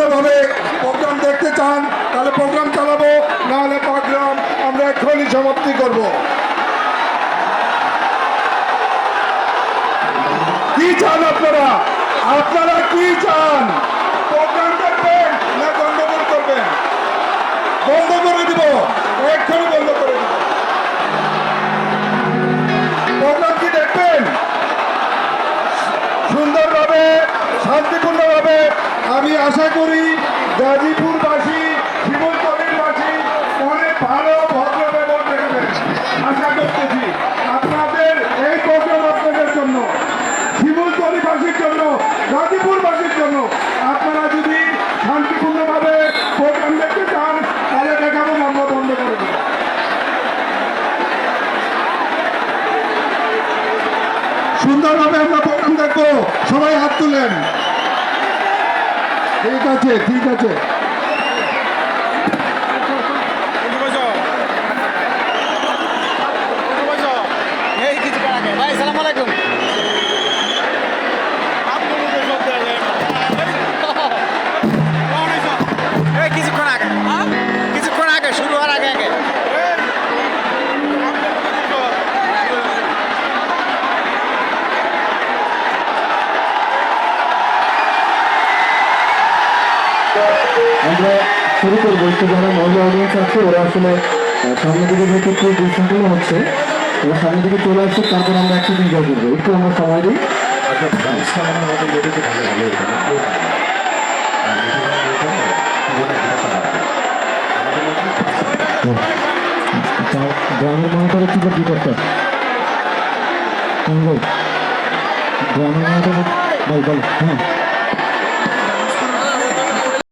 শান্তভাবে প্রোগ্রাম দেখতে চান তাহলে প্রোগ্রাম চালাবো, নাহলে প্রোগ্রাম আমরা এক্ষুনি সমাপ্তি করব। কি চান আপনারা? আপনারা কি চান? প্রোগ্রাম দেখবেন না গন্ডগোল করবেন? বন্ধ করে দিব, এক্ষুনি বন্ধ করে দিব। প্রোগ্রাম কি দেখবেন সুন্দরভাবে, শান্তিপূর্ণভাবে? আমি আশা করি গাজীপুরবাসী, শিমুলতলিবাসী অনেক ভালো ভদ্র ব্যবহার দেখবেন আশা করতেছি। আপনাদের এই প্রোগ্রাম আপনাদের জন্য, শিমুলতলিবাসীর জন্য, গাজীপুরবাসীর জন্য। আপনারা যদি শান্তিপূর্ণভাবে প্রোগ্রাম দেখতে চান তাহলে দেখাবো, আমরা বন্ধ করে দেবো। সুন্দরভাবে আমরা প্রোগ্রাম দেখবো, সবাই হাত তুলেন। ঠিক আছে, ঠিক আছে। কিছুক্ষণ আগে শুরু হওয়ার আগে আগে আমরা শুরু করবো। একটু যারা মহিলা অডিয়েন্স আছে ওরা আসলে সামনের দিকে যেহেতু একটু বিশৃঙ্খলা হচ্ছে, ওরা সামনের দিকে চলে আসছে, তারপর আমরা একসাথে এনজয় করবো। একটু আমরা সময় দিই। গ্রামের মনিটরে কি করতে গ্রামের মনিটরে বল বল। হ্যাঁ